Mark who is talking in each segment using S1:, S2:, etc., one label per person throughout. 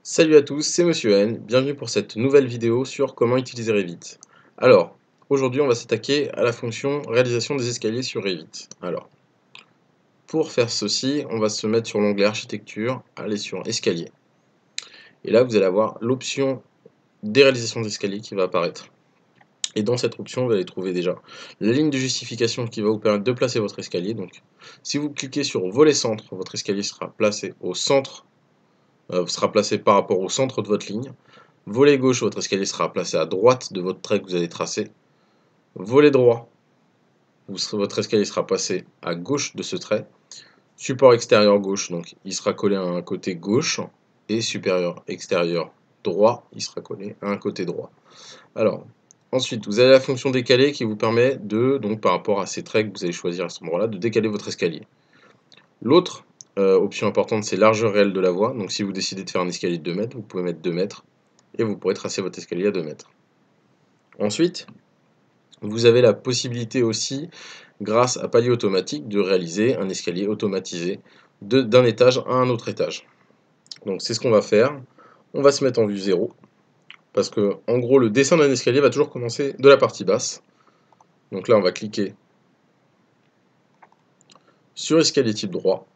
S1: Salut à tous, c'est Monsieur N, bienvenue pour cette nouvelle vidéo sur comment utiliser Revit. Alors, aujourd'hui on va s'attaquer à la fonction réalisation des escaliers sur Revit. Alors, pour faire ceci, on va se mettre sur l'onglet architecture, aller sur escalier. Et là vous allez avoir l'option des réalisations d'escaliers qui va apparaître. Et dans cette option, vous allez trouver déjà la ligne de justification qui va vous permettre de placer votre escalier. Donc, si vous cliquez sur volet centre, votre escalier sera placé au centre, sera placé par rapport au centre de votre ligne. Volet gauche, votre escalier sera placé à droite de votre trait que vous allez tracer. Volet droit, votre escalier sera placé à gauche de ce trait. Support extérieur gauche, donc il sera collé à un côté gauche. Et supérieur extérieur droit, il sera collé à un côté droit. Alors, ensuite, vous avez la fonction décaler qui vous permet de, donc par rapport à ces traits que vous allez choisir à cet endroit-là, de décaler votre escalier. L'autre option importante, c'est largeur réelle de la voie. Donc si vous décidez de faire un escalier de 2 mètres, vous pouvez mettre 2 mètres et vous pourrez tracer votre escalier à 2 mètres. Ensuite, vous avez la possibilité aussi, grâce à palier automatique, de réaliser un escalier automatisé d'un étage à un autre étage. Donc c'est ce qu'on va faire. On va se mettre en vue 0, parce que en gros le dessin d'un escalier va toujours commencer de la partie basse. Donc là on va cliquer sur escalier type droit.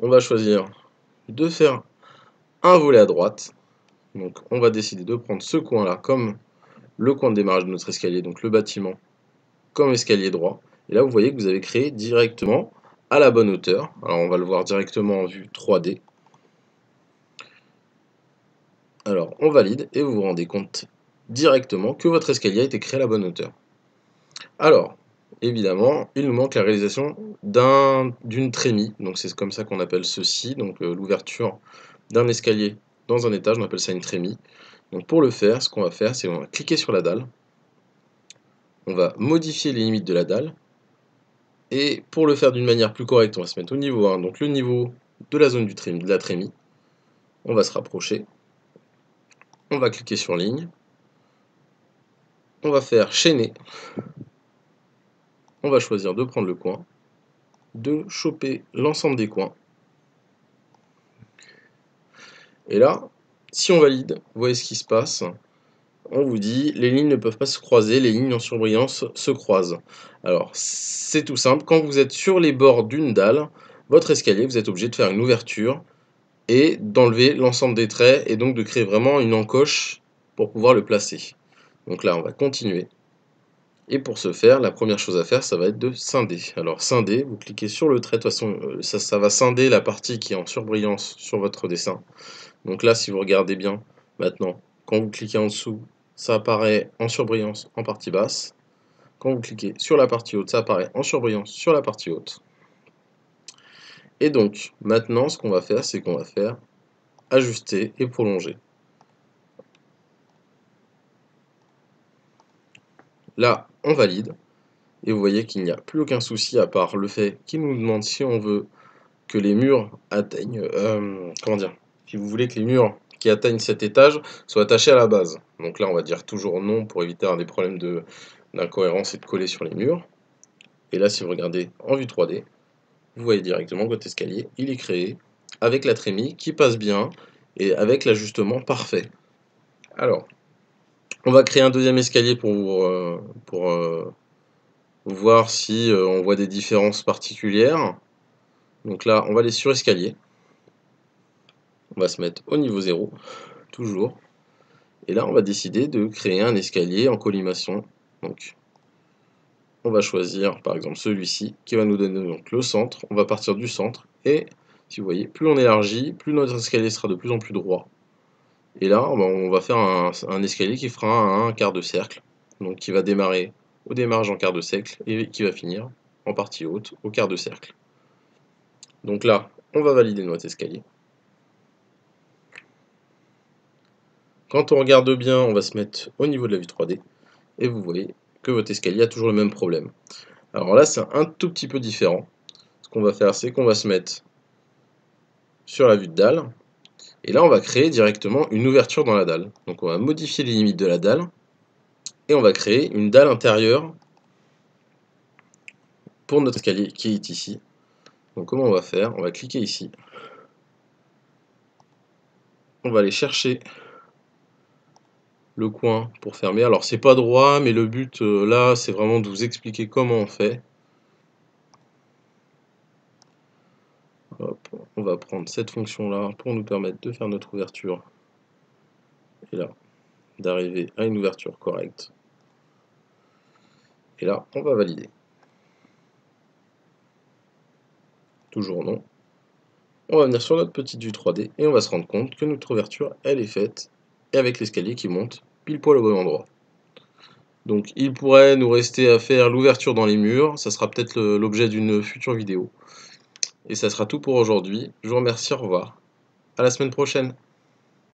S1: On va choisir de faire un volet à droite. Donc on va décider de prendre ce coin là comme le coin de démarrage de notre escalier, donc le bâtiment comme escalier droit. Et là, vous voyez que vous avez créé directement à la bonne hauteur. Alors, on va le voir directement en vue 3D. Alors, on valide et vous vous rendez compte directement que votre escalier a été créé à la bonne hauteur. Alors, évidemment, il nous manque la réalisation d'une trémie. Donc, c'est comme ça qu'on appelle ceci. Donc, l'ouverture d'un escalier dans un étage, on appelle ça une trémie. Donc, pour le faire, ce qu'on va faire, c'est qu'on va cliquer sur la dalle. On va modifier les limites de la dalle. Et pour le faire d'une manière plus correcte, on va se mettre au niveau 1, donc le niveau de la zone de la trémie. On va se rapprocher. On va cliquer sur ligne. On va faire chaîner. On va choisir de prendre le coin, de choper l'ensemble des coins. Et là, si on valide, vous voyez ce qui se passe. On vous dit, les lignes ne peuvent pas se croiser, les lignes en surbrillance se croisent. Alors, c'est tout simple, quand vous êtes sur les bords d'une dalle, votre escalier, vous êtes obligé de faire une ouverture et d'enlever l'ensemble des traits et donc de créer vraiment une encoche pour pouvoir le placer. Donc là, on va continuer. Et pour ce faire, la première chose à faire, ça va être de scinder. Alors scinder, vous cliquez sur le trait, de toute façon, ça va scinder la partie qui est en surbrillance sur votre dessin. Donc là, si vous regardez bien, maintenant, quand vous cliquez en dessous, ça apparaît en surbrillance en partie basse. Quand vous cliquez sur la partie haute, ça apparaît en surbrillance sur la partie haute. Et donc, maintenant, ce qu'on va faire, c'est qu'on va faire ajuster et prolonger. Là, on valide. Et vous voyez qu'il n'y a plus aucun souci à part le fait qu'il nous demande si on veut que les murs atteignent, comment dire, si vous voulez que les murs qui atteignent cet étage soient attachés à la base. Donc là, on va dire toujours non pour éviter des problèmes d'incohérence et de coller sur les murs. Et là, si vous regardez en vue 3D, vous voyez directement que votre escalier, il est créé avec la trémie qui passe bien et avec l'ajustement parfait. Alors, on va créer un deuxième escalier pour voir si on voit des différences particulières. Donc là, on va aller sur escalier. On va se mettre au niveau 0, toujours. Et là, on va décider de créer un escalier en collimation. Donc, on va choisir par exemple celui-ci qui va nous donner donc le centre. On va partir du centre et si vous voyez, plus on élargit, plus notre escalier sera de plus en plus droit. Et là, on va faire un escalier qui fera un quart de cercle. Donc qui va démarrer au démarrage en quart de cercle et qui va finir en partie haute au quart de cercle. Donc là, on va valider notre escalier. Quand on regarde bien, on va se mettre au niveau de la vue 3D et vous voyez que votre escalier a toujours le même problème. Alors là, c'est un tout petit peu différent. Ce qu'on va faire, c'est qu'on va se mettre sur la vue de dalle et là, on va créer directement une ouverture dans la dalle. Donc on va modifier les limites de la dalle et on va créer une dalle intérieure pour notre escalier qui est ici. Donc comment on va faire? On va cliquer ici. on va aller chercher le coin pour fermer. Alors c'est pas droit, mais le but là, c'est vraiment de vous expliquer comment on fait. Hop, on va prendre cette fonction-là pour nous permettre de faire notre ouverture. Et là, d'arriver à une ouverture correcte. Et là, on va valider. Toujours non. On va venir sur notre petite vue 3D et on va se rendre compte que notre ouverture, elle est faite, et avec l'escalier qui monte pile poil au bon endroit. Donc il pourrait nous rester à faire l'ouverture dans les murs, ça sera peut-être l'objet d'une future vidéo. Et ça sera tout pour aujourd'hui. Je vous remercie, au revoir. À la semaine prochaine.